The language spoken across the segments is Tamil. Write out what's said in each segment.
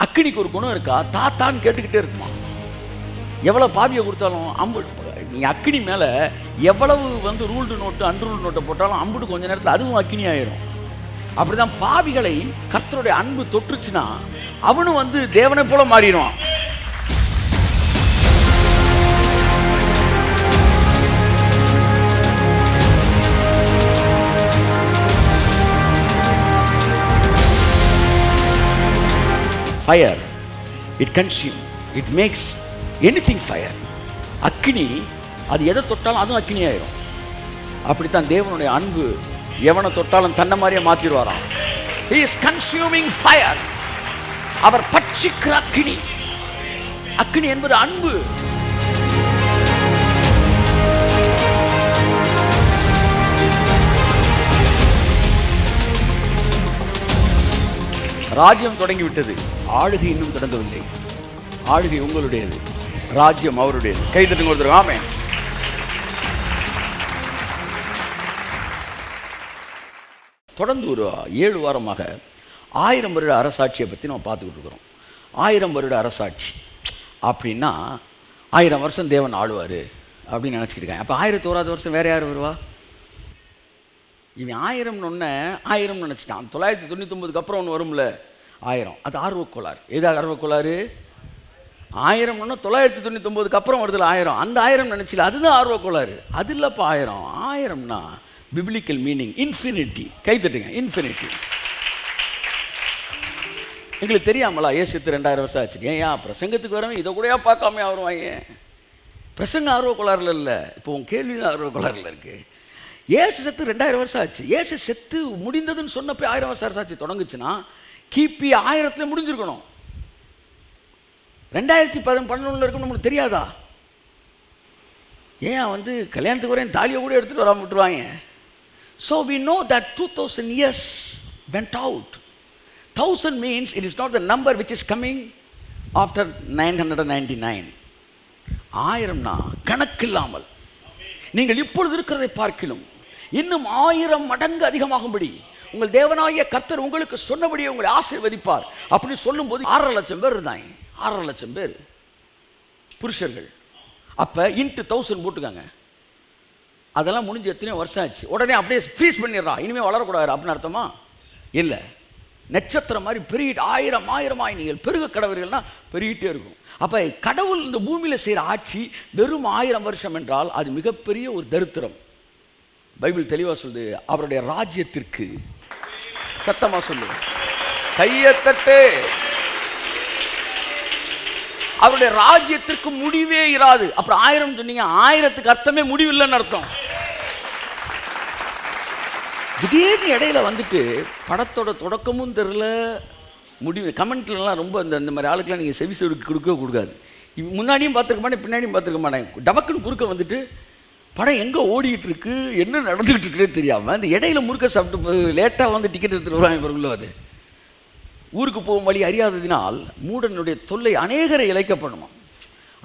அக்கினிக்கு ஒரு குணம் இருக்கா? தாத்தான்னு கேட்டுக்கிட்டே இருக்குமா. எவ்வளோ பாவியை கொடுத்தாலும் நீ அக்கினி மேலே எவ்வளவு ரூல்டு நோட்டு அன்ரூல்டு நோட்டை போட்டாலும் அம்புட்டு கொஞ்ச நேரத்தில் அதுவும் அக்கினி ஆயிரும். அப்படிதான் பாவிகளை கர்த்தருடைய அன்பு தொற்றுச்சுன்னா அவனும் தேவனை போல மாறிடுவான். Fire, it consumes, it makes anything fire. அக்கினி அது எதை தொட்டாலும் அதுவும் அக்கினி ஆயிரும். அப்படித்தான் தேவனுடைய அன்பு எவனை தொட்டாலும் தன்னை மாதிரியே மாத்திடுவாராம். He is consuming fire. அவர் பட்சிக்கிற அக்கினி. அக்கினி என்பது அன்பு. ராஜ்யம் தொடங்கிவிட்டது, ஆளுகை இன்னும் தொடங்கவில்லை. ஆளுகை உங்களுடையது, ராஜ்யம் அவருடையது. கைதட்டுங்க ஒருத்தர். ஆமென். தொடர்ந்து ஒரு 7 வாரமாக 1000 வருட அரசாட்சியை பற்றி நம்ம பார்த்துக்கிட்டு இருக்கிறோம். 1000 வருட அரசாட்சி அப்படின்னா 1000 வருஷம் தேவன் ஆளுவார் அப்படின்னு நினச்சிக்கிட்டு இருக்காங்க. அப்போ 1001வது வருஷம் வேறு யார் வருவா? இவன் 1000 ஒன்று 1000 நினச்சிட்டான். 999க்கு அப்புறம் ஒன்று வரும்ல 1000. அது ஆர்வக்கோளாறு. எதாவது ஆர்வக்கோளாறு? 1000 ஒன்று 999க்கு அப்புறம் வருதுல 1000. அந்த 1000 நினச்சில அதுதான் ஆர்வக்கோளாறு. அது இல்லைப்பா 1000. 1000னா பிப்ளிக்கல் மீனிங் இன்ஃபினிட்டி. கைத்தட்டுங்க. இன்ஃபினிட்டி. எங்களுக்கு தெரியாமலா ஏசுத்து 2000 வருஷம் ஆச்சு? ஏன் பிரசங்கத்துக்கு வரவன் இதை கூடயா பார்க்காம வருவாங்க? பிரசங்க ஆர்வக்கோளாறுல இல்லை, இப்போ உன் கேள்வி ஆர்வக்கோளாறுல இருக்கு. ஏசு செத்து 2000 வருஷம் ஆச்சு. ஏசு செத்து முடிந்ததுன்னு சொன்னப்போ 1000 வருஷம் அரசாட்சி தொடங்குச்சுன்னா கிபி 1000 முடிஞ்சிருக்கணும். 2011 இருக்குன்னு நம்மளுக்கு தெரியாதா? ஏன் கல்யாணத்துக்கு வரையும் தாலியை கூட எடுத்துகிட்டு வராமல் விட்டுருவாங்க. So we know that 2000 years went out. 1000 means it is not the number which is coming after 999. 1000னா கணக்கில்லாமல் நீங்கள் இப்பொழுது இருக்கிறதை பார்க்கிலும் இன்னும் 1000 மடங்கு அதிகமாகும்படி உங்கள் தேவனாகிய கர்த்தர் உங்களுக்கு சொன்னபடியே உங்களை ஆசீர்வதிப்பார். அப்படின்னு சொல்லும்போது 6.5 லட்சம் பேர் இருந்தாங்க. 6.5 லட்சம் பேர் புருஷர்கள். அப்போ இன்ட்டு 1000 போட்டுக்காங்க. அதெல்லாம் முடிஞ்சு எத்தனையோ வருஷம் ஆச்சு. உடனே அப்படியே ஃப்ரீஸ் பண்ணிடுறா, இனிமேல் வளரக்கூடாது அப்படின்னு அர்த்தமா? இல்லை. நட்சத்திரம் மாதிரி பெருகிட்டு 1000 நீங்கள் பெருக கடவுள்கள்னா பெருகிட்டே இருக்கும். அப்போ கடவுள் இந்த பூமியில் செய்கிற ஆட்சி வெறும் 1000 வருஷம் என்றால் அது மிகப்பெரிய ஒரு தரித்திரம். பைபிள் தெளிவாக சொல்லுது, அவருடைய ராஜ்யத்திற்கு சத்தமாக சொல்லு, கையத்தட்டு, அவருடைய ராஜ்யத்திற்கு முடிவே இராது. அப்புறம் 1000 சொன்னீங்க, 1000க்கு அர்த்தமே முடிவில்லைன்னு அர்த்தம். திடீர்னு இடையில படத்தோட தொடக்கமும் தெரில முடிவு. கமெண்ட்லாம் ரொம்ப இந்த மாதிரி ஆளுக்கெல்லாம் நீங்கள் செவி செவிக்கு கொடுக்காது. முன்னாடியும் பார்த்துருக்க மாட்டேன், பின்னாடியும் பார்த்துருக்க மாட்டேன். டபக்குன்னு குறுக்க படம் எங்கே ஓடிக்கிட்டு இருக்கு, என்ன நடந்துக்கிட்டு இருக்குன்னே தெரியாமல் அந்த இடையில முறுக்க சாப்பிட்டு லேட்டாக டிக்கெட் எடுத்துகிட்டு வருவாங்க. பிறகுள்ள அது ஊருக்கு போகும் வழி அறியாததினால் மூடனுடைய தொல்லை அநேகரை இழைக்கப்படணும்.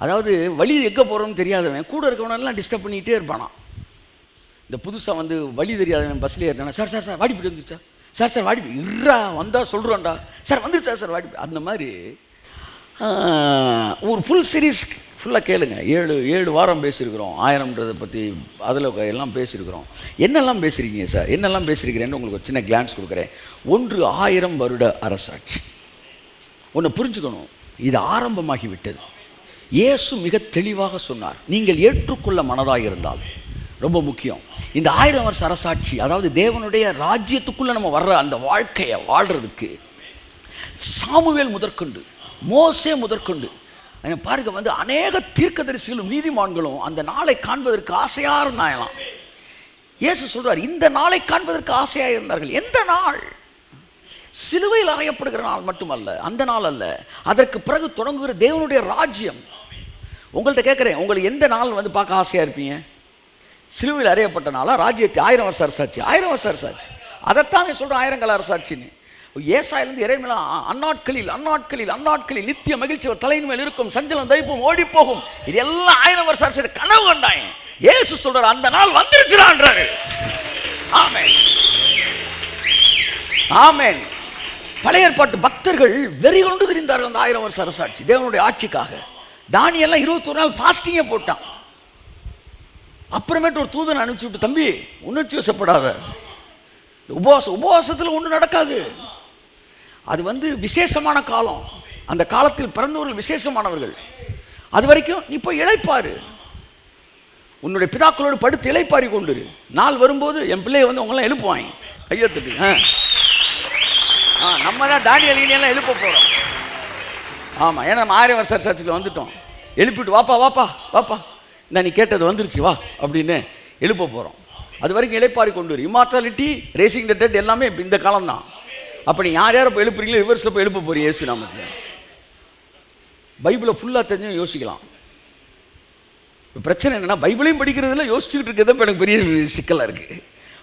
அதாவது வழி எங்கே போகிறோன்னு தெரியாதவன் கூட இருக்கவனெல்லாம் டிஸ்டர்ப் பண்ணிக்கிட்டே இருப்பானா. இந்த புதுசாக வழி தெரியாதவன் பஸ்ஸில் ஏறினா, சார் சார் சார் வாடிப்பிட்டு வந்துச்சா, சார் சார் வாடிப்பி இருறா வந்தால் சொல்கிறோண்டா, சார் வந்துருச்சா சார் வாடிப்பி. அந்த மாதிரி ஒரு ஃபுல் சீரீஸ் ஃபுல்லாக கேளுங்க. 7 வாரம் பேசியிருக்கிறோம் 1000ன்றதை பற்றி. அதில் எல்லாம் பேசியிருக்கிறோம். என்னெல்லாம் பேசியிருக்கீங்க சார், என்னெல்லாம் பேசியிருக்கிறேன்னு உங்களுக்கு ஒரு சின்ன கிளான்ஸ் கொடுக்குறேன். 1000 வருட அரசாட்சி. ஒன்று புரிஞ்சுக்கணும், இது ஆரம்பமாகிவிட்டது. இயேசு மிக தெளிவாக சொன்னார், நீங்கள் ஏற்றுக்கொள்ள மனதாக இருந்தால். ரொம்ப முக்கியம். இந்த 1000 வருஷ அரசாட்சி, அதாவது தேவனுடைய ராஜ்யத்துக்குள்ளே நம்ம வர்ற அந்த வாழ்க்கையை வாழ்கிறதுக்கு சாமுவேல் முதற்கொண்டு மோசே முதற்கொண்டு பாருங்க அநேக தீர்க்கதரிசிகளும் நீதிமான்களும் அந்த நாளை காண்பதற்கு ஆசையாக இருந்தாங்களாம். இயேசு சொல்றார், இந்த நாளை காண்பதற்கு ஆசையாக இருந்தார்கள். எந்த நாள்? சிலுவையில் அறையப்படுகிற நாள் மட்டுமல்ல, அந்த நாள் அல்ல, அதற்கு பிறகு தொடங்குகிற தேவனுடைய ராஜ்யம். உங்கள்கிட்ட கேட்குறேன், உங்களுக்கு எந்த நாள் பார்க்க ஆசையாக இருப்பீங்க? சிலுவையில் அறையப்பட்ட நாளா, ராஜ்யத்தை 1000 வருஷ அரசாட்சி? 1000 வருஷ அரசாட்சி. அதைத்தானே சொல்கிறோம் 1000 கால அரசாட்சின்னு. ஏசாயிலிருந்து இறைமையில அந்நாட்களில் நித்திய மகிழ்ச்சி ஒரு தலையின் மேல் இருக்கும், சஞ்சலம் தைப்பும் ஓடி போகும். இது எல்லாம் 1000 வருஷ அரசு கனவு கண்டாங்க. இயேசு சொல்றாரு, அந்த நாள் வந்துருச்சுறான்றாரு. ஆமென், ஆமென். பழைய ஏற்பாட்டு பக்தர்கள் வெறி கொண்டு திரிந்தார்கள் அந்த 1000 வருஷ அரசாட்சி தேவனுடைய ஆட்சிக்காக. தானியெல்லாம் 21 நாள் ஃபாஸ்டிங்கே போட்டான். அப்புறமேட்டு ஒரு தூதனை அனுப்பிச்சு விட்டு, தம்பி உணர்ச்சி வசப்படாத, உபவாசத்தில் ஒன்றும் நடக்காது. அது விசேஷமான காலம். அந்த காலத்தில் பிறந்தவர்கள் விசேஷமானவர்கள். அது வரைக்கும் நீ போய் இளைப்பாரு, உன்னுடைய பிதாக்களோடு படுத்து இளைப்பாரி கொண்டு நாள் வரும்போது என் பிள்ளையை அவங்களாம் எழுப்புவாங்க. கையெழுத்துட்டு நம்ம தான் தானியேலையெல்லாம் எழுப்ப போகிறோம். ஆமாம், ஏன்னா நம்ம 1000 வருஷ அரசாட்சியில் வந்துட்டோம். எழுப்பிட்டு வாப்பா வாப்பா வாப்பா, இந்த நீ கேட்டது வந்துருச்சு வா அப்படின்னு எழுப்ப போகிறோம். அது வரைக்கும் இளைப்பாரி கொண்டு இம்மார்டாலிட்டி, ரேசிங் த டெட் எல்லாமே இந்த காலம் தான். அப்போ நீ யார் யாரை இப்போ எழுப்புறீங்களோ ரிவர்ஸில் போய் எழுப்ப போகிறீங்க இயேசு நாமத்தில். பைபிளை ஃபுல்லாக தெரிஞ்சும் யோசிக்கலாம். இப்போ பிரச்சனை என்னென்னா, பைபிளையும் படிக்கிறதுல யோசிச்சுக்கிட்டு இருக்கிறது இப்போ எனக்கு பெரிய சிக்கலாக இருக்குது.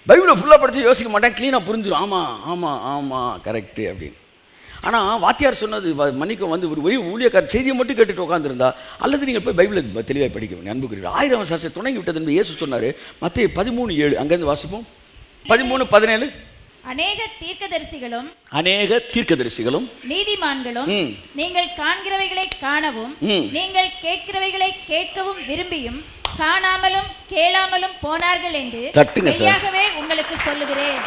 பைபிளை ஃபுல்லாக படித்து யோசிக்க மாட்டேன், க்ளீனாக புரிஞ்சிடும். ஆமாம் ஆமாம் ஆமாம் கரெக்டு அப்படின்னு. ஆனால் வாத்தியார் சொன்னது மன்னிக்கும் ஒரு ஊழியக்கார செய்தியை மட்டும் கேட்டுட்டு உட்காந்துருந்தா, அல்லது நீங்கள் போய் பைபிளை தெளிவாக படிக்கணும். அன்புக்குரிய 1000 வருஷம் தொடங்கி விட்டது என்று இயேசு சொன்னார். மத்தேயு 13:7 அங்கேருந்து வாசிப்போம். 13:17. அநேக தீர்க்கதரிசிகளும் நீதிமான்களும் நீங்கள் காண்கிறவைகளை காணவும் நீங்கள் கேட்கிறவைகளை கேட்கவும் விரும்பியும் காணாமலும் கேளாமலும் போனார்கள் என்று மெய்யாகவே உங்களுக்கு சொல்லுகிறேன்.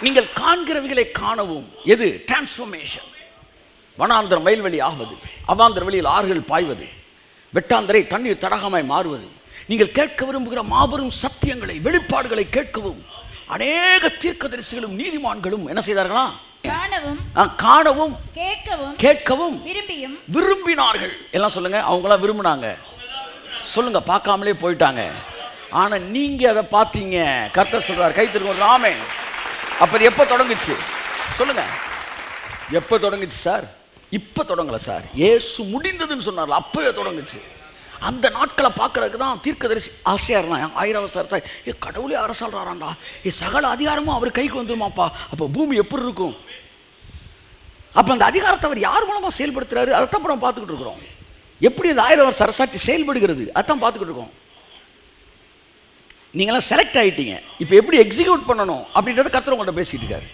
நீங்கள் காண்கிறவைகளை காணவும், எது? டிரான்ஸ்ஃபர்மேஷன். வனாந்தரம் வயல்வெளி ஆவது, அவாந்தர வழியில் ஆறுகள் பாய்வது, வெட்டாந்தரை தண்ணீர் தடாகமாய் மாறுவது, நீங்கள் கேட்க விரும்புகிற மாபெரும் சத்தியங்களை, வெளிப்பாடுகளை கேட்கவும் அநேக தீர்க்கதரிசிகளும் நீதிமான்களும் என்ன செய்தார்களா? காணவும் கேட்கவும் விரும்பினார்கள். எல்லாம் சொல்லுங்க, அவங்களாம் விரும்பினாங்க. சொல்லுங்க, பார்க்காமலே போயிட்டாங்க. ஆனா நீங்க அதை பார்த்தீங்க. கர்த்தர் சொல்றார், கை திரும்ப ராமே. அப்ப எப்ப தொடங்குச்சு சொல்லுங்க? எப்ப தொடங்குச்சு சார்? இப்ப தொடங்கல சார். இயேசு முடிந்ததுன்னு சொன்னார்ல, அப்பவே தொடங்குச்சு. அந்த நாட்களை பார்க்கறதுக்கு தான் தீர்க்கதரிசி ஆசையா இருந்தான். 1000 வருஷ அரசாட்சி, கடவுளே அரசாள்றாராண்டா, சகல அதிகாரமும் அவர் கைக்கு வந்துருமாப்பா. அப்போ பூமி எப்படி இருக்கும்? அப்போ அந்த அதிகாரத்தை அவர் யார் மூலமா செயல்படுத்துறாரு, அதைத்தான் நம்ம பார்த்துக்கிட்டு இருக்கிறோம். எப்படி அந்த 1000 வருஷ அரசாட்சி செயல்படுகிறது, அதான் பார்த்துக்கிட்டு இருக்கோம். நீங்களாம் செலக்ட் ஆகிட்டீங்க, இப்போ எப்படி எக்ஸிக்யூட் பண்ணணும் அப்படின்றத கர்த்தர் உங்கள்கிட்ட பேசிட்டு இருக்காரு.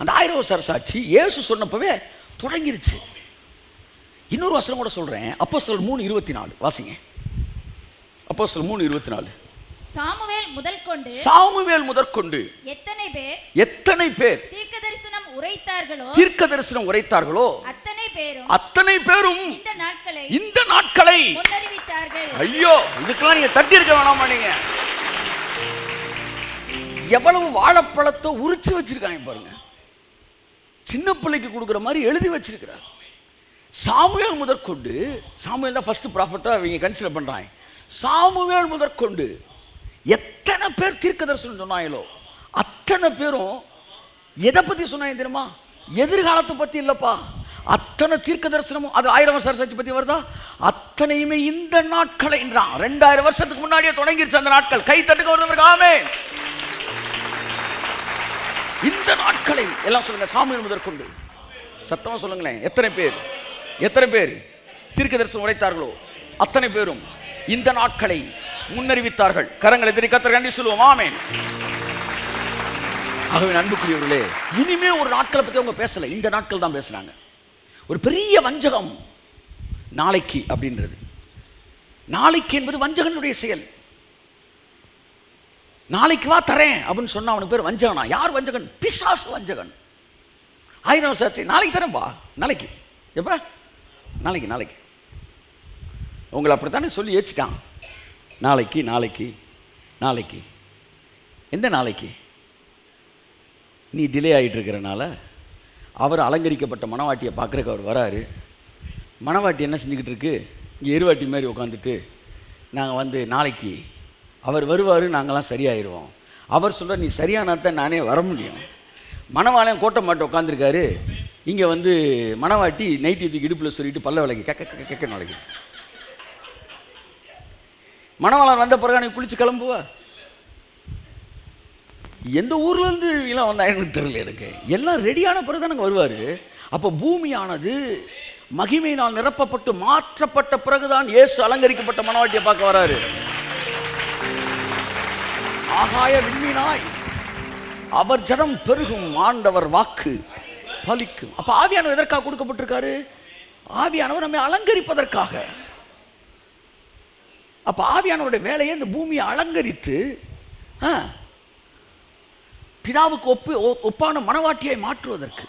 அந்த 1000 வருஷ அரசாட்சி இயேசு சொன்னப்பவே தொடங்கிருச்சு. இன்னொரு வசனம் கூட சொல்றேன், அப்போஸ்தலர் 3:24 வாசிங்க. அப்போஸ்தலர் 3:24. சாமுவேல் முதற்கொண்டு எத்தனை பேர் தீர்க்க தரிசனம் உரைத்தார்களோ அத்தனை பேரும் இந்த நாட்களை முன்னறிவித்தார்கள். ஐயோ, இதுக்கெல்லாம் நீங்க தட்டி இருக்க வேணாமா? நீங்க எவ்வளவு வாழைப்பழத்தை உரிச்சு வச்சிருக்காங்க பாருங்க. சின்ன பிள்ளைக்கு கொடுக்குற மாதிரி எழுதி வச்சிருக்கிறார். சாமுவேல் முதற்கொண்டு, சாமுவேல் தான் ஃபர்ஸ்ட் ப்ராஃபட்டா இவங்க கன்சிடர் பண்றாங்க. சாமுவேல் முதற்கொண்டு எத்தனை பேர் தீர்க்க தரிசனம் சொன்னாங்களோ அத்தனை பேரும் எதை பத்தி சொன்னாங்க தெரியுமா? எதிர்காலத்தை பத்தி இல்லப்பா. அத்தனை தீர்க்க தரிசனமும், அது 1000 வருஷ அரசாட்சி பத்தி வருதா? அத்தனையுமே இந்த நாட்களை என்றான். 2000 வருஷத்துக்கு முன்னாடியே தொடங்கிருச்சு அந்த நாட்கள். கை தட்டுக்க வருது. ஆமென். இந்த நாட்களை எல்லாம் சொல்லுங்க. சாமுவேல் முதற்கொண்டு சத்தமா சொல்லுங்களேன். எத்தனை பேர் தீர்க்க தரிசனம் உரைத்தார்களோ அத்தனை பேரும் இந்த நாட்களை முன்னறிவித்தார்கள். கரங்களை எதிரி கர்த்தர் கண்டி சொல்லுவோம். ஆமென். ஆகவே அன்புக்குரியவர்களே, இனிமே ஒரு நாட்களை பத்தி அவங்க பேசல, இந்த நாட்கள் தான் பேசுனாங்க. ஒரு பெரிய வஞ்சகம் நாளைக்கு அப்படின்றது. நாளைக்கு என்பது வஞ்சகனுடைய செயல். நாளைக்கு வா தரேன் அப்படின்னு சொன்னா அவனுக்கு பேர் வஞ்சகனா? யார் வஞ்சகன்? பிசாசு வஞ்சகன். 1000 வருஷம் நாளைக்கு தரேன்பா. நாளைக்கு எப்ப? நாளைக்கு உங்களை அப்படித்தானே சொல்லி ஏச்சிட்டான். நாளைக்கு எந்த நாளைக்கு? நீ டிலே ஆகிட்டு இருக்கிறனால அவர் அலங்கரிக்கப்பட்ட மணவாட்டியை பார்க்குறக்கு அவர் வராரு. மணவாட்டி என்ன செஞ்சுக்கிட்டு இருக்கு? இங்கே எருவாட்டி மாதிரி உட்காந்துட்டு, நாங்கள் நாளைக்கு அவர் வருவார், நாங்களாம் சரியாயிடுவோம். அவர் சொல்கிற நீ சரியானா தான் நானே வர முடியும். மணவாளையம் கோட்டை மாட்ட உட்காந்துருக்காரு. இங்கே மணவாட்டி நைட்டி தூக்கி இடுப்பில் சொல்லிட்டு பல்ல விளக்கி கக்க நாளைக்கு. மணவாளன் வந்த பிறகு நீ குளிச்சு கிளம்புவா? எந்த ஊர்லேருந்து எல்லாம் வந்தா எனக்கு தெரியல. எனக்கு எல்லாம் ரெடியான பிறகு தான் நாங்கள் வருவார். அப்போ பூமியானது மகிமையினால் நிரப்பப்பட்டு மாற்றப்பட்ட பிறகுதான் இயேசு அலங்கரிக்கப்பட்ட மணவாட்டியை பார்க்க வராரு. ஆகாய விண்மீனாய் அவர் ஜனம் பெருகும், ஆண்டவர் வாக்கு பலிக்கும். அப்ப ஆவியானவர் எதற்காக கொடுக்கப்பட்டிருக்காரு? ஆவியானவர் நம்மை அலங்கரிப்பதற்காக. அப்ப ஆவியானவருடைய வேலையை இந்த பூமியை அலங்கரித்து பிதாவுக்கு ஒப்பான மனவாட்டியை மாற்றுவதற்கு.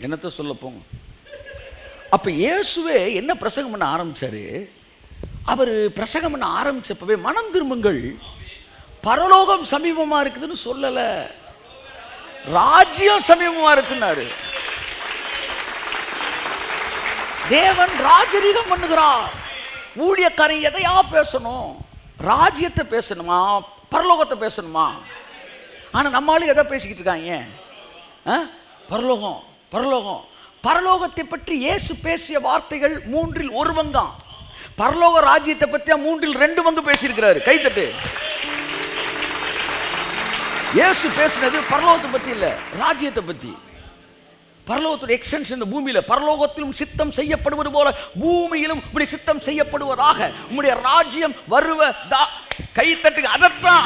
என்னத்த சொல்ல போங்க. அப்ப இயேசுவே என்ன பிரசங்கம் பண்ண ஆரம்பிச்சாரு? அவர் பிரசங்கம் பண்ண ஆரம்பிச்சப்பவே மனம் திரும்புங்கள், பரலோகம் சமீபமா இருக்குதுன்னு சொல்லல, ராஜ்யம் சமீபமா இருக்குன்னாரு. தேவன் ராஜரீகம் பண்ணுகிறார். ஊழியக்காரன் எதையா பேசணும்? ராஜ்யத்தை பேசணுமா, பரலோகத்தை பேசணுமா? ஆனா நம்மளும் எதை பேசிக்கிட்டு இருக்காங்க? பரலோகம் பரலோகம். பரலோகத்தை பற்றி இயேசு பேசிய வார்த்தைகள் 1/3 பங்கு. பரலோக ராஜ்யத்தை பற்றி 3/2 பங்கு பேசியிருக்கிறாரு. கைத்தட்டு. இயேசு பேசினது பரலோகத்தை பற்றி இல்ல, ராஜ்யத்தை பற்றி. பரலோகத்துடைய எக்ஸ்டென்ஷன் இந்த பூமியில, பரலோகத்திலும் சித்தம் செய்யப்படுவது போல பூமியிலும் இப்படி சித்தம் செய்யப்படுவதாக உம்முடைய ராஜ்யம் வருவதா. கைத்தட்டுங்க.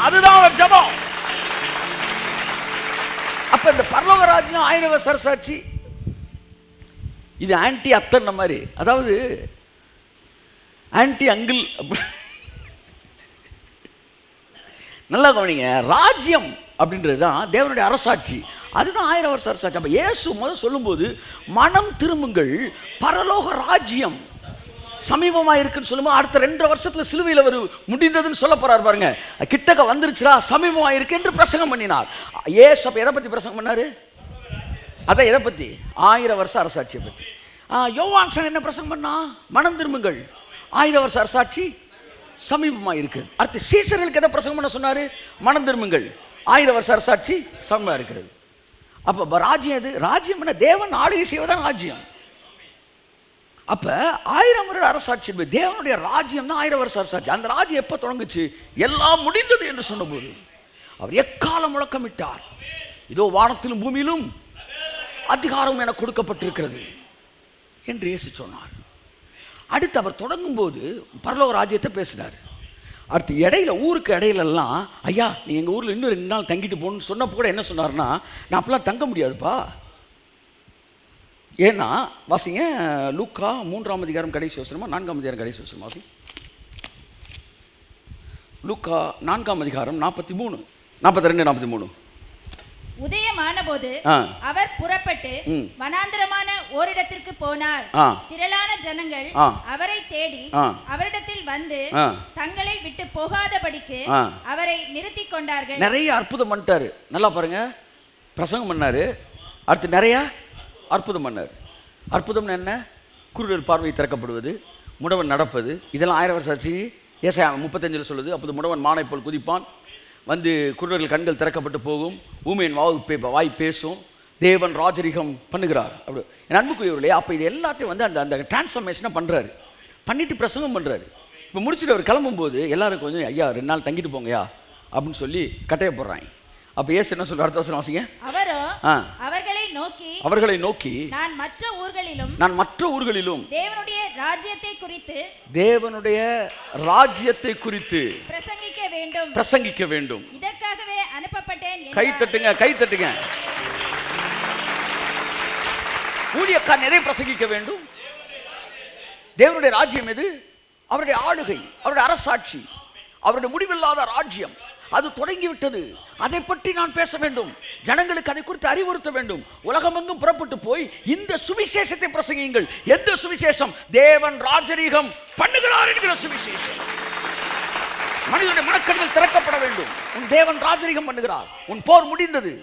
அதுதான் ஜெபம். அப்ப இந்த பரலோக ராஜ்யம் 1000 வருஷ அரசாட்சி. இது ஆன்டி அத்தன் மாதிரி, அதாவது ஆன்டி அங்கிள். நல்லா கவனிங்க. ராஜ்யம் அப்படின்றது தான் தேவனுடைய அரசாட்சி. அதுதான் 1000 வருஷ அரசாட்சி. அப்ப இயேசு முதல் சொல்லும்போது மனம் திரும்புங்கள், பரலோக ராஜ்யம் சமீபமா இருக்குன்னு சொல்லும்போது அடுத்த 2.5 வருஷத்துல சிலுவையில் அவர் முடிந்ததுன்னு சொல்ல போறாரு பாருங்க. கிட்டக்க வந்துருச்சுடா, சமீபமா இருக்கு என்று பிரசங்கம் பண்ணினார். இயேசு அப்ப எதை பத்தி பிரசங்கம் பண்ணாரு? அதான் எதை பத்தி? 1000 வருஷ அரசாட்சியை பத்தி. யோவான் என்ன பிரசங்கம் பண்ணா? மனம் திரும்புங்கள், 1000 வருஷ அரசாட்சி சமீபமா இருக்கு. அடுத்து சீசர்களுக்கு எதை பிரசங்கம் பண்ண சொன்னாரு? மனம் திரும்புங்கள், 1000 வருஷ அரசாட்சி சமீபமா இருக்கிறது. அப்ப ராஜ்யம் எது? ராஜ்யம் என்ன? தேவன் ஆளுகை செய்வதான் ராஜ்யம். அப்ப 1000 வருட அரசாட்சி, தேவனுடைய ராஜ்யம் தான் 1000 வருஷ அரசாட்சி. அந்த ராஜ்யம் எப்ப தொடங்குச்சு? எல்லாம் முடிந்தது என்று சொன்னபோது அவர் எக்காலம் முழக்கமிட்டார், இதோ வானத்திலும் பூமியிலும் அதிகாரம் என கொடுக்கப்பட்டிருக்கிறது என்று இயேசு சொன்னார். அடுத்து அவர் தொடங்கும் போது பரலோக ராஜ்யத்தை பேசினார். அடுத்து இடையில, ஊருக்கு இடையிலெல்லாம், ஐயா நீ எங்கள் ஊரில் இன்னும் 2 நாள் தங்கிட்டு போகணும்னு சொன்னப்போ கூட என்ன சொன்னார்னா, நான் அப்பெல்லாம் தங்க முடியாதுப்பா. ஏன்னா வாசிங்க, லூக்கா 3ஆம் அதிகாரம் கடைசி வசனமா 4ஆம் அதிகாரம் கடைசி வசனம் வாசி. லூக்கா 4ஆம் அதிகாரம் 43, 42, 43. உதயமான போது அவர் புறப்பட்டு வனாந்தரமான ஓரிடத்திற்கு போனார். திரளான ஜனங்கள் அவரை தேடி அவரிடத்தில் வந்து தங்களை விட்டு போகாதபடிக்கு அவரை நிறுத்தி கொண்டார்கள். நிறைய அற்புதம் பண்ணிட்டாரு. நல்லா பாருங்க, பிரசங்கம் பண்ணாரு, அடுத்து நிறைய அற்புதம் பண்ணார். அற்புதம் என்ன? குருடர் பார்வை திறக்கப்படுவது, முடவன் நடப்பது, இதெல்லாம் 1000 வருஷம் ஆச்சு. ஏசாயா 35 சொல்லுது, அப்போது முடவன் மானை போல் குதிப்பான், வந்து குருடர்கள் கண்கள் திறக்கப்பட்டு போகும், ஊமையின் வாய் பேசும், தேவன் ராஜரிகம் பண்ணுகிறார். அப்படி என் அன்புக்குரியவர்களே, அப்போ இது எல்லாத்தையும் வந்து அந்த அந்த டிரான்ஸ்ஃபர்மேஷனை பண்ணுறாரு, பண்ணிட்டு பிரசங்கம் பண்ணுறாரு. இப்போ முடிச்சுட்டு அவர் கிளம்பும்போது எல்லாரும் கொஞ்சம், ஐயா 2 நாள் தங்கிட்டு போங்கயா அப்படின்னு சொல்லி கட்டைய போடுறாங்க. அப்ப இயேசு என்ன சொல்றாரு? அடுத்த வசனம் வாசிங்க. அவரோ அவர்களை நோக்கி நான் மற்ற ஊர்களிலும் தேவனுடைய ராஜ்யத்தை குறித்து பிரசங்கிக்க வேண்டும். இதற்காகவே அனுப்பப்பட்டேன். கை தட்டுங்க. ஊழியக்காரன் எதை பிரசங்கிக்க வேண்டும்? தேவனுடைய ராஜ்யம் எது? அவருடைய ஆளுகை, அவருடைய அரசாட்சி, அவருடைய முடிவில்லாத ராஜ்யம். அது தொடங்கிவிட்டது. அதை பற்றி நான் பேச வேண்டும், ஜனங்களுக்கு அதை குறித்து அறிவுறுத்த வேண்டும். உலகமெங்கும் புறப்பட்டு போய் இந்த சுவிசேஷத்தை பிரசங்கியுங்கள். எந்த சுவிசேஷம்? தேவன் ராஜரீகம் பண்ணுகிறார் என்கிற சுவிசேஷம். மனிதனுடைய மனக்கண்கள் திறக்கப்பட வேண்டும். உன் தேவன் ராஜரீகம் பண்ணுகிறார், உன் போர் முடிந்தது,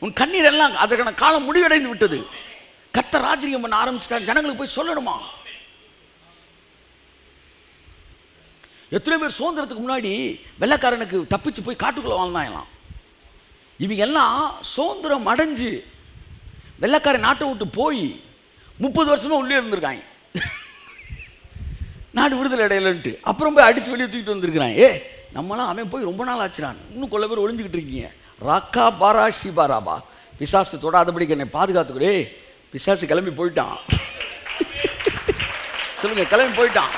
உன் கண்ணீர் எல்லாம் அதற்கான காலம் முடிவடைந்து விட்டது. கர்த்தர் ராஜரீகம் பண்ண ஆரம்பிச்சிட்டார். ஜனங்களுக்கு போய் சொல்லணுமா? எத்தனை பேர் சுதந்திரத்துக்கு முன்னாடி வெள்ளைக்காரனுக்கு தப்பிச்சு போய் காட்டுக்குள்ள வாழ்ந்தாங்களாம். இவங்க எல்லாம் சுதந்திரம் அடைஞ்சு வெள்ளைக்காரன் நாட்டை விட்டு போய் 30 வருஷமா உள்ளே இருந்திருக்காங்க, நாடு விடுதலை அடையலன்ட்டு. அப்புறம் போய் அடிச்சு வெளியே தூக்கிட்டு வந்திருக்கிறான். நம்மளாம் அவன் போய் ரொம்ப நாள் ஆச்சுறான், இன்னும் கொள்ள பேர் ஒளிஞ்சுக்கிட்டு இருக்கீங்க. ராக்கா பாரா ஷிபாராபா, பிசாசு தொடாதபடிக்கு என்னை பாதுகாத்துக்கூடே. பிசாசு கிளம்பி போயிட்டான். சொல்லுங்க, கிளம்பி போயிட்டான்.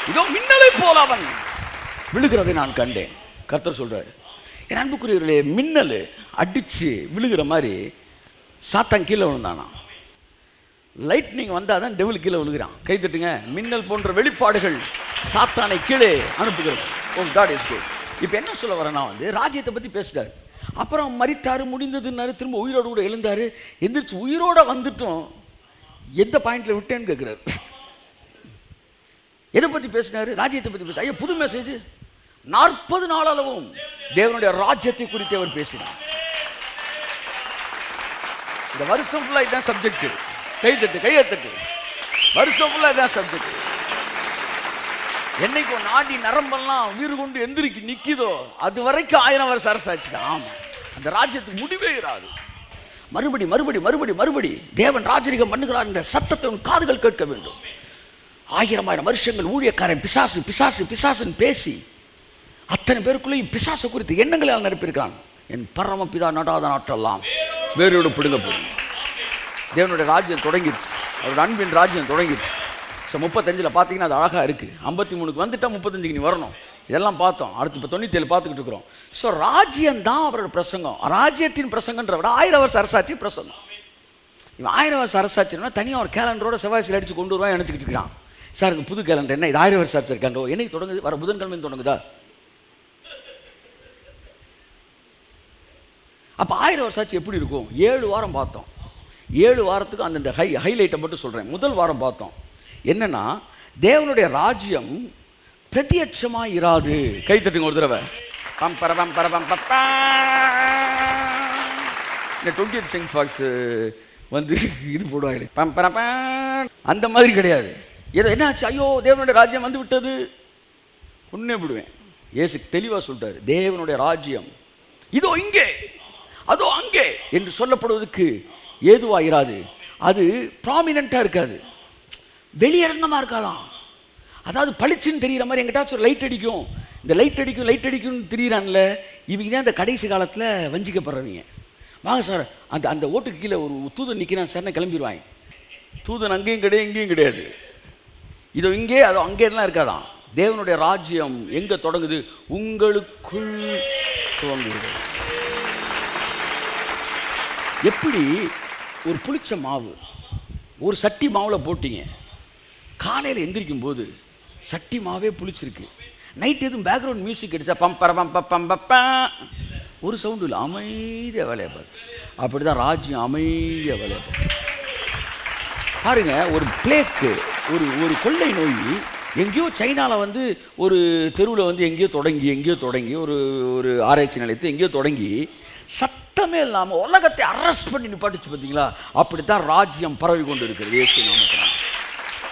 இதோ மின்னலை போல அவன் விழுகிறதை நான் கண்டேன். கர்த்தர் சொல்றாரு, என் அன்புக்குரியவர்களே, மின்னல் அடித்து விழுகிற மாதிரி சாத்தான் கீழே விழுந்தானா. லைட்னிங் வந்தால் தான் டெவில் கீழே விழுகிறான். கை தட்டுங்க. மின்னல் போன்ற வெளிப்பாடுகள் சாத்தானை கீழே அனுப்புகிறது. ஓ காட் இஸ் குட். இப்போ என்ன சொல்ல வரேன்னா ராஜ்யத்தை பற்றி பேசிட்டார். அப்புறம் மரித்தாரு, முடிந்ததுன்னாரு, திரும்ப உயிரோடு கூட எழுந்தார். எந்திரிச்சு உயிரோடு வந்துட்டோம், எந்த பாயிண்டில் விட்டேன்னு கேட்குறாரு. எதை பற்றி பேசினார்? ராஜ்யத்தை பற்றி பேச. ஐயா, புது மெசேஜ். 40 நாள் அளவும் தேவனுடைய ராஜ்யத்தை குறித்து அவர் பேசினார். இந்த வருஷம் ஃபுல்லாக இதுதான் சப்ஜெக்ட். கையெழுத்து வருஷம் ஃபுல்லாக இதுதான் சப்ஜெக்ட். என்னைக்கு நாடி நரம்பெல்லாம் உயிர் கொண்டு எந்திரிக்கு நிற்கிதோ அது வரைக்கும் 1000 வருஷம் அரசாட்சி தான். ஆமாம், அந்த ராஜ்யத்துக்கு முடிவே இராது. மறுபடி தேவன் ராஜரிகம் பண்ணுகிறார் என்ற சத்தத்தை உன் காதுகள் கேட்க வேண்டும். 1000 வருஷங்கள் ஊழியக்காரன் பிசாசுன்னு பேசி அத்தனை பேருக்குள்ளேயும் பிசாசு குறித்து எண்ணங்களை அவன் நிரப்பியிருக்கான். என் பரமபிதா நடாத நாட்டெல்லாம் வேரோடு பிடுங்கப்படும். தேவனுடைய ராஜ்யம் தொடங்கிடுச்சு, அவருடைய அன்பின் ராஜ்யம் தொடங்கிடுச்சு. ஸோ 35 பார்த்தீங்கன்னா அது அழகாக இருக்குது. 53க்கு வந்துட்டால் 35க்கு நீ வரணும். இதெல்லாம் பார்த்தோம். அடுத்து இப்போ 97 பார்த்துக்கிட்டு இருக்கிறோம். ஸோ ராஜ்யம் தான் அவரோட பிரசங்கம். ராஜ்யத்தின் பிரசங்கன்ற விட 1000 வருஷ அரசாட்சி பிரசங்கம். இவன் 1000 வருஷ அரசாட்சினா தனியாக ஒரு கேலண்டரோட செவ்வாய்ச்சில் அடித்து கொண்டு வருவான் நினச்சிக்கிட்டு இருக்கிறான். சார் இந்த புது கேலண்டர் என்ன இது 1000 வருஷம் அரசாட்சி என்னைக்கு தொடங்குது? வர புதன்கிழமை தொடங்குதா? அப்போ 1000 வருஷாட்சி எப்படி இருக்கும்? 7 வாரம் பார்த்தோம். 7 வாரத்துக்கு அந்தந்த ஹைலைட்டை மட்டும் சொல்கிறேன். முதல் வாரம் பார்த்தோம் என்னன்னா, தேவனுடைய ராஜ்யம் பிரத்யட்சமாக இராது. கை தட்டுங்க ஒரு தடவை. இந்த 20th சென்ச்சுரி ஃபாக்ஸ் இது போடுவாங்க, அந்த மாதிரி கிடையாது. ஏதோ என்னாச்சு, ஐயோ தேவனுடைய ராஜ்யம் வந்து விட்டது, கொன்னே விடுவேன். இயேசு தெளிவாக சொல்லிட்டாரு, தேவனுடைய ராஜ்யம் இதோ இங்கே அதோ அங்கே என்று சொல்லப்படுவதற்கு ஏதுவாக இராது. அது ப்ராமினெண்ட்டாக இருக்காது, வெளியரங்கமாக இருக்காதான். அதாவது பளிச்சுன்னு தெரிகிற மாதிரி எங்கிட்டாச்சும் ஒரு லைட் அடிக்கும். இந்த லைட் அடிக்கும்னு தெரியுறான்ல, இவங்க தான் இந்த கடைசி காலத்தில் வஞ்சிக்கப்படுறவங்க. வாங்க சார், அந்த ஓட்டுக்கு கீழே ஒரு தூதன் நிற்கிறான் சார்னு கிளம்பிடுவாங்க. தூதன் அங்கேயும் கிடையாது இங்கேயும் கிடையாது, இதோ இங்கே அதோ அங்கேலாம் இருக்காதான். தேவனுடைய ராஜ்யம் எங்கே தொடங்குது? உங்களுக்குள் துவங்குகிறது. எப்படி ஒரு புளிச்ச மாவு ஒரு சட்டி மாவில் போட்டிங்க, காலையில் எந்திரிக்கும் போது சட்டி மாவே புளிச்சிருக்கு. நைட் எதுவும் பேக்ரவுண்ட் மியூசிக் அடித்தா பம்பப்ப ஒரு சவுண்டு இல்லை, அமைதியாக வேலையை பார்த்து. அப்படி தான் ராஜ்யம் அமைதியாக வேலையை பார்த்து. பாருங்க, ஒரு பிளேக்கு ஒரு கொள்ளை நோய் எங்கேயோ சைனாவில் ஒரு தெருவில் எங்கேயோ தொடங்கி ஒரு ஆராய்ச்சி நிலையத்தை எங்கேயோ தொடங்கி சத்தமே இல்லாமல் உலகத்தை அரெஸ்ட் பண்ணி நிப்பாட்டிச்சு. பார்த்தீங்களா? அப்படித்தான் ராஜ்யம் பரவி கொண்டு இருக்கிறது. இயேசு நாமத்தினால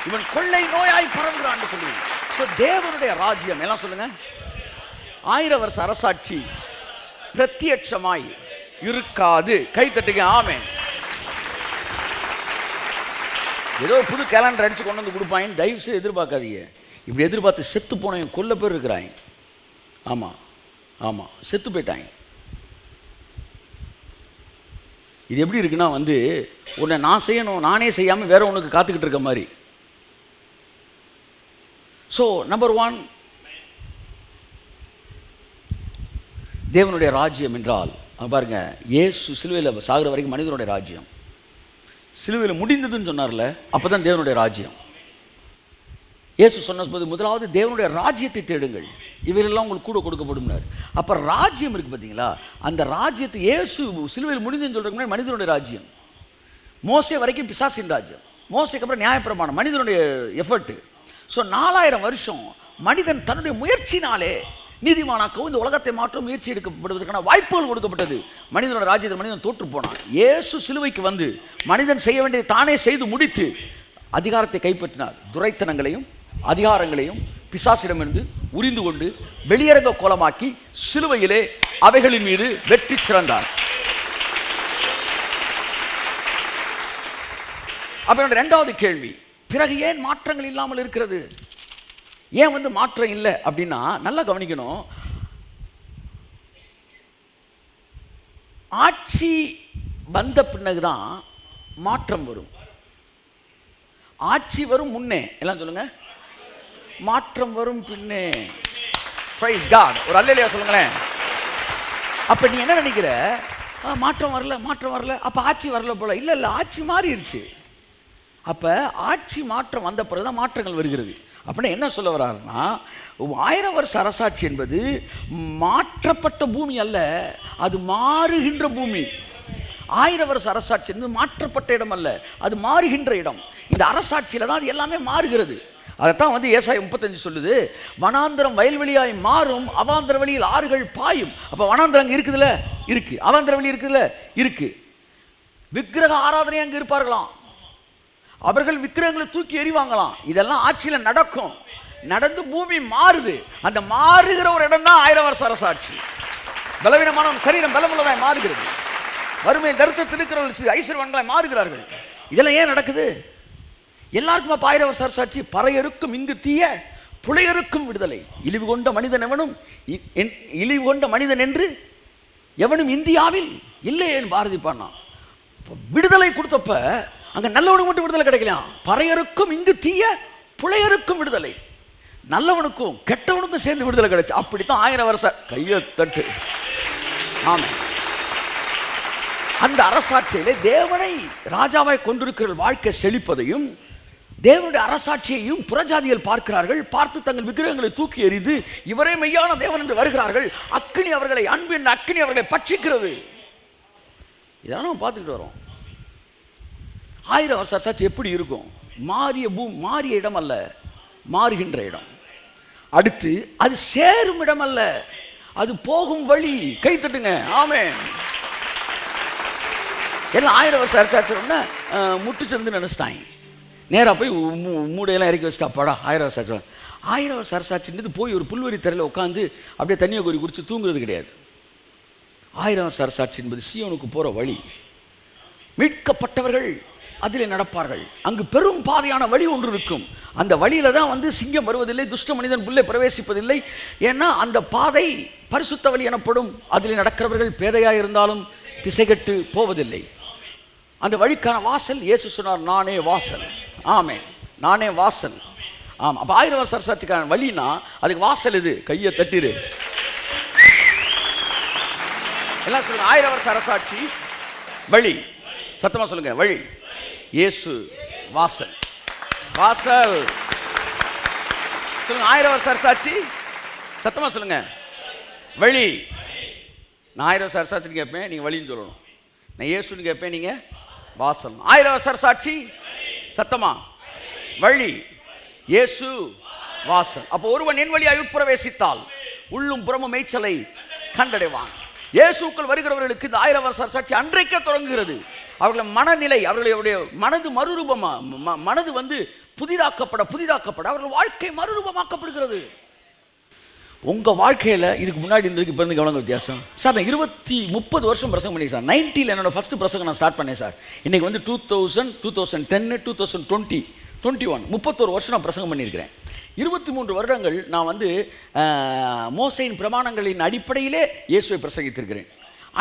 இவன் கொள்ளை நோயாய் பரவுகிறான்னு சொல்லுங்க. ஸோ தேவனுடைய ராஜ்யம் எல்லாம் சொல்லுங்க, 1000 வருஷ அரசாட்சி பிரத்யட்சமாய் இருக்காது. கை தட்டுங்க, ஆமென். ஏதோ புது கேலண்டர் அடிச்சு கொண்டு வந்து கொடுப்பாங்க, தயவு செய்து எதிர்பார்க்காதீங்க. இப்படி எதிர்பார்த்து செத்து போனவங்க கொல்ல பேர் இருக்கிறாங்க. ஆமாம் செத்து போயிட்டாங்க. இது எப்படி இருக்குன்னா உன்னை நான் செய்யணும், நானே செய்யாமல் வேற உனக்கு காத்துக்கிட்டு இருக்க மாதிரி. ஸோ நம்பர் 1, தேவனுடைய ராஜ்யம் என்றால் பாருங்க, இயேசு சிலுவையில் சாகிற வரைக்கும் மனிதனுடைய ராஜ்யம், சிலுவையில் முடிந்ததுன்னு சொன்னார்ல, அப்போ தான் தேவனுடைய ராஜ்யம். இயேசு சொன்னபோது முதலாவது தேவனுடைய ராஜ்யத்தை தேடுங்கள், இவையெல்லாம் உங்களுக்கு கூட கொடுக்கப்படும்னார். அப்போ ராஜ்யம் இருக்குது பார்த்தீங்களா? அந்த ராஜ்யத்தை இயேசு சிலுவையில் முடிந்துன்னு சொல்கிறதுக்கு முன்னாடி மனிதனுடைய ராஜ்யம். மோசே வரைக்கும் பிசாசின் ராஜ்யம், மோசைக்கு அப்புறம் நியாயப்பிரமாணம், மனிதனுடைய எஃபர்ட்டு. ஸோ 4000 வருஷம் மனிதன் தன்னுடைய முயற்சினாலே நீதிமானாக்கவும் இந்த உலகத்தை மாற்ற முயற்சி எடுக்கப்படுவதற்கான வாய்ப்புகள் கொடுக்கப்பட்டது. மனிதனோட ராஜ்யத்தை மனிதன் தோற்று போனான். இயேசு சிலுவைக்கு மனிதன் செய்ய வேண்டியதை தானே செய்து முடித்து அதிகாரத்தை கைப்பற்றினார். துரைத்தனங்களையும் அதிகாரங்களையும் பிசாசிடமிருந்து உரிந்து கொண்டு வெளியரங்க கோலமாக்கி சிலுவையிலே அவைகளின் மீது வெற்றி சிறந்தார். அப்ப 2வது கேள்வி, பிறகு ஏன் மாற்றங்கள் இல்லாமல் இருக்கிறது? ஏன் மாற்றம் இல்லை அப்படின்னா, நல்லா கவனிக்கணும். ஆட்சி வந்த பின்னகுதான் மாற்றம் வரும். ஆட்சி வரும் முன்னே, எல்லாம் சொல்லுங்க, மாற்றம் வரும் பின்னே. Praise God. ஒரு அல்லேலூயா சொல்லுங்களேன். அப்ப நீ என்ன நினைக்கிற? மாற்றம் வரல, அப்ப ஆட்சி வரல போல. இல்ல, ஆட்சி மாறிடுச்சு. அப்ப ஆட்சி மாற்றம் வந்த பிறகுதான் மாற்றங்கள் வருகிறது. அப்படின்னா என்ன சொல்ல வர்றாருன்னா, 1000 வருஷ அரசாட்சி என்பது மாற்றப்பட்ட பூமி அல்ல, அது மாறுகின்ற பூமி. 1000 வருஷ அரசாட்சி என்பது மாற்றப்பட்ட இடம் அல்ல, அது மாறுகின்ற இடம். இந்த அரசாட்சியில தான் அது எல்லாமே மாறுகிறது. அதைத்தான் வந்து ஏசாயா 35 சொல்லுது, வனாந்திரம் வயல்வெளியாய் மாறும், அவாந்திர வழியில் ஆறுகள் பாயும். அப்ப வனாந்திரம் அங்க இருக்குதுல்ல, இருக்கு. அவாந்திர வழி இருக்குதுல்ல, இருக்கு. விக்கிரக ஆராதனை அங்க இருப்பார்களாம், அவர்கள் விக்கிரகங்களை தூக்கி எறிவாங்களாம். இதெல்லாம் ஆட்சியில நடக்கும். நடந்து பூமி மாறுது. அந்த மாறுகிற ஒரு இடம் தான் 1000 வருஷ அரசாட்சி. பலவீனமான சரீரம் பலமுள்ளதாய் மாறுகிறது. வறுமை தரித்திரத்தில் இருக்கிறவர்கள் ஐஸ்வர்யவான்களாய் மாறுகிறார்கள். இதெல்லாம் ஏன் நடக்குது? எல்லாருக்கும் 1000 வருஷ அரசாட்சி. பறையருக்கும் இங்கு தீய, புலையருக்கும் விடுதலை. இழிவு கொண்ட மனிதன் என்று எவனும் இந்தியாவில் இல்லையேன்னு பாரதி பாடினான். விடுதலை கொடுத்தப்ப அங்க நல்லவனுக்கு மட்டும் விடுதலை கிடைக்கலாம். பறையருக்கும் இங்கு தீய, புலையருக்கும் விடுதலை. நல்லவனுக்கும் கெட்டவனுக்கும் சேர்ந்து விடுதலை கிடைச்சு. அப்படித்தான் 1000 வருஷம். கையை தட்டு. ஆமா, அந்த அரசாட்சியிலே தேவனை ராஜாவாய் கொண்டிருக்கிற வாழ்க்கை செழிப்பதையும் தேவனுடைய அரசாட்சியையும் புறஜாதிகள் பார்க்கிறார்கள். பார்த்து தங்கள் விக்கிரகங்களை தூக்கி எறிந்து இவரே மெய்யான தேவன் என்று வருகிறார்கள். அக்கினி அவர்களை, அன்பின் அக்கினி அவர்களை பட்சிக்கிறது. இதெல்லாம் நம்ம பார்த்துக்கிட்டு வரோம். 1000 வருஷ அரசாட்சி எப்படி இருக்கும்? மாறிய இடம் அல்ல, மாறுகின்ற இடம். அடுத்து அது சேரும் இடம் அல்ல, அது போகும் வழி. கை தட்டுங்க. ஆமென். எல்லாம் 1000 வருஷ அரசாட்சி முட்டு சேர்ந்து நினைச்சிட்டாங்க. நேராக போய் மூடையெல்லாம் இறக்கி வச்சுட்டா பாடா 1000 வருஷ அரசாட்சி. 1000 வருஷ அரசாட்சின்றது போய் ஒரு புல்வெளி தரையில் உட்காந்து அப்படியே தண்ணியை கோரி குடிச்சு தூங்குறது கிடையாது. 1000 வருஷ அரசாட்சி என்பது சீயோனுக்கு போகிற வழி. மீட்கப்பட்டவர்கள் அதில் நடப்பார்கள். அங்கு பெரும் பாதையான வழி ஒன்று இருக்கும். அந்த வழியில தான் வந்து சிங்கம் வருவதில்லை, துஷ்ட மனிதன் புல்லை பிரவேசிப்பதில்லை. ஏன்னா அந்த பாதை பரிசுத்த வழி எனப்படும். அதில் நடக்கிறவர்கள் பேதையாக இருந்தாலும் திசைகட்டு போவதில்லை. அந்த வழிக்கான வாசல் இயேசு சொன்னார், நானே வாசல். ஆமென், நானே வாசல். ஆமாம். அப்போ 1000 வருஷ அரசாட்சிக்கான வழினா அதுக்கு வாசல் இது. கையை தட்டிரு. எல்லாம் சொல்லுங்க, 1000 வருஷ அரசாட்சி வழி. சத்தமா சொல்லுங்க, வழி. இயேசு வாசல். வாசல் சொல்லுங்க. 1000 வருஷ அரசாட்சி சத்தமா சொல்லுங்க, வழி. நான் 1000 வருஷ அரசாட்சின்னு கேட்பேன், நீங்க வழின்னு சொல்லணும். நான் இயேசுன்னு கேட்பேன், நீங்க வாசல். 1000 வருஷ அரசாட்சி சத்தமா, வழி. இயேசு வாசல். அப்போ ஒருவன் என் வழியாய் உட்பிரவேசித்தால் உள்ளும் புறமும் மேய்ச்சலை கண்டடைவான். இயேசுக்குள் வருகிறவர்களுக்கு இந்த 1000 வருஷ அரசாட்சி அன்றைக்கே தொடங்குகிறது. அவர்கள் மனநிலை, அவர்களுடைய மனது மனது வந்து புதிதாக்கப்பட அவர்கள் வாழ்க்கை மறுரூபமாக்கப்படுகிறது. உங்க வாழ்க்கையில இதுக்கு முன்னாடி இருந்ததுக்கு இப்போ இருந்து எவ்வளோ வித்தியாசம் சார்? நான் 30 வருஷம் பிரசங்கம் பண்ணி சார். 90ல் என்னோட ஃபர்ஸ்ட் பிரசங்கம் நான் ஸ்டார்ட் பண்ணேன் சார். இன்னைக்கு வந்து 2000, 2010, 2020, 21 31 வருஷம் நான் பிரசங்கம் பண்ணியிருக்கிறேன். 23 வருடங்கள் நான் வந்து மோசையின் பிரமாணங்களின் அடிப்படையிலே இயேசுவை பிரசங்கித்திருக்கிறேன்.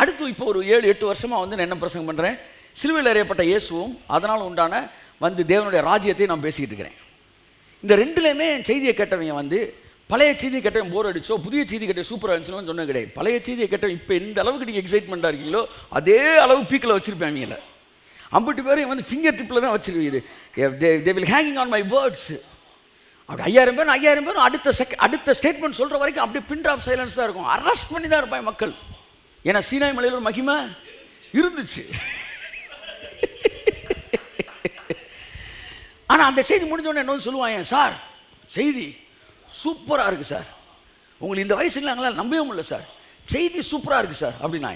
அடுத்து இப்போ ஒரு 7-8 வருஷமாக வந்து நான் என்ன பிரசங்கம் பண்ணுறேன்? சிலுவையில் அறியப்பட்ட இயேசுவும் அதனால் உண்டான வந்து தேவனுடைய ராஜ்யத்தை நான் பேசிக்கிட்டு இருக்கிறேன். இந்த ரெண்டுலேயுமே என் செய்தியை கேட்டவங்க வந்து பழைய செய்தியை கேட்டவன் போர் அடிச்சோ, புதிய செய்தி கேட்ட சூப்பராக இருந்துச்சுன்னு சொன்னது கிடையாது. பழைய செய்தியை கேட்டவன் இப்போ எந்த அளவுக்கு நீங்கள் எக்ஸைட்மெண்ட்டாக இருக்கீங்களோ அதே அளவு பீக்கில் வச்சுருப்பேன். அவங்கள 50 பேரும் வந்து ஃபிங்கர் டிப்பில் தான் வச்சுருக்குது. They will hanging on my words. அப்படி 5000 பேரும் அடுத்த ஸ்டேட்மெண்ட் சொல்கிற வரைக்கும் அப்படியே பின் ட்ராப் சைலன்ஸ் தான் இருக்கும். அரெஸ்ட் பண்ணி தான் இருப்பாங்க மக்கள். ஏன்னா சீனாய் மலையில் ஒரு மகிமை இருந்துச்சு. ஆனால் அந்த செய்தி முடிஞ்சோடனே என்ன சொல்லுவாங்க, சார் செய்தி சூப்பராக இருக்குது சார், உங்களுக்கு இந்த வயசுல நாங்களாம் நம்பவே முடியல சார், செய்தி சூப்பராக இருக்குது சார் அப்படின்னா.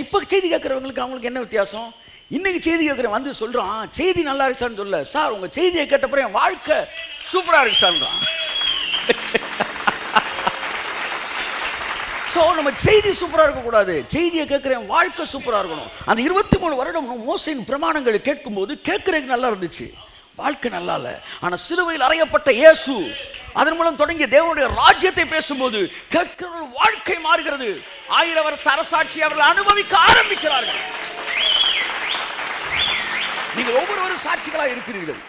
இப்போ செய்தி கேட்குறவங்களுக்கு அவங்களுக்கு என்ன வித்தியாசம்? இன்னைக்கு செய்தி கேட்குறேன் வந்து சொல்கிறான் செய்தி நல்லா இருக்கு சார்னு சொல்ல, சார் உங்கள் செய்தியை கேட்டப்பறம் என் வாழ்க்கை சூப்பராக இருக்கு சார்ன்றான். ஸோ நம்ம செய்தி சூப்பராக இருக்கக்கூடாது, செய்தியை கேட்குறேன் வாழ்க்கை சூப்பராக இருக்கணும். அந்த 23 வருடம் மோசையின் பிரமாணங்களை கேட்கும்போது கேட்குறதுக்கு நல்லா இருந்துச்சு, வாழ்க்கை நல்லா இல்லை. ஆனால் சிலுவையில் அறையப்பட்ட இயேசு அதன் மூலம் தொடங்கிய தேவனுடைய ராஜ்யத்தை பேசும்போது கேட்கிறவர்கள் வாழ்க்கை மாறுகிறது. 1000 வருஷ அரசாட்சி அவர்கள் அனுபவிக்க ஆரம்பிக்கிறார்கள். நீங்கள் ஒவ்வொருவரும் சாட்சிகளாக இருக்கிறீர்கள்.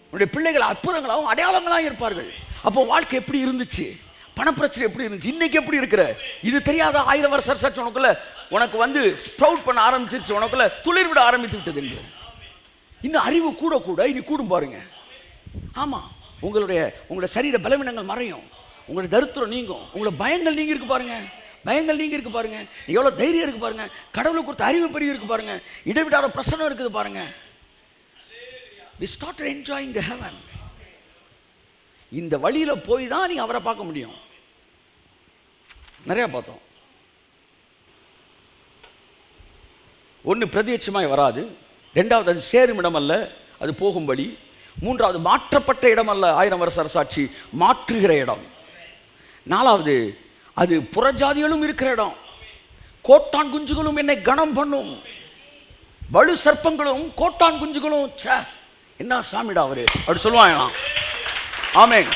உங்களுடைய பிள்ளைகள் அற்புதங்களாகவும் அடையாளங்களாக இருப்பார்கள். அப்போ வாழ்க்கை எப்படி இருந்துச்சு? பணப்பிரச்சனை எப்படி இருந்துச்சு, இன்னைக்கு எப்படி இருக்கிற, இது தெரியாத 1000 வருஷ அரசாட்சி உனக்குள்ள உனக்கு வந்து ஸ்ப்ரவுட் பண்ண ஆரம்பிச்சிருச்சு, உனக்குள்ள துளிர் விட ஆரம்பித்து விட்டது என்று. இன்னும் அறிவு கூட கூட இனி கூடும் பாருங்க. ஆமா, உங்களுடைய சரீர பலவீனங்கள் மறையும், உங்களுடைய தரித்திரம் நீங்கும், உங்களோட பயங்கள் நீங்க இருக்கு பாருங்க, பயங்கள் நீங்க இருக்கு பாருங்க, எவ்வளவு தைரியம் இருக்கு பாருங்க, கடவுளை கொடுத்த அறிவு பெரிய இருக்கு பாருங்க, இடைவிடாத பிரசன்னம் இருக்குது பாருங்க. We started enjoying the heaven. இந்த வழியில போய் தான் நீங்க அவரை பார்க்க முடியும். நிறைய பார்த்தோம். ஒன்று பிரத்யட்சமாய் வராது, ரெண்டாவது அது சேரும் இடம் அல்ல, அது போகும் வழி, மூன்றாவது மாற்றப்பட்ட இடம் அல்ல, 1000 வருஷ அரசாட்சி மாற்றுகிற இடம், நாலாவது அது புறஜாதிகளும் இருக்கிற இடம், கோட்டான் குஞ்சுகளும் என்னை கனம் பண்ணும், வலு சர்ப்பங்களும் கோட்டான் குஞ்சுகளும் என்ன சாமிடா அவரு அப்படி சொல்லுவாங்க. ஆமென்.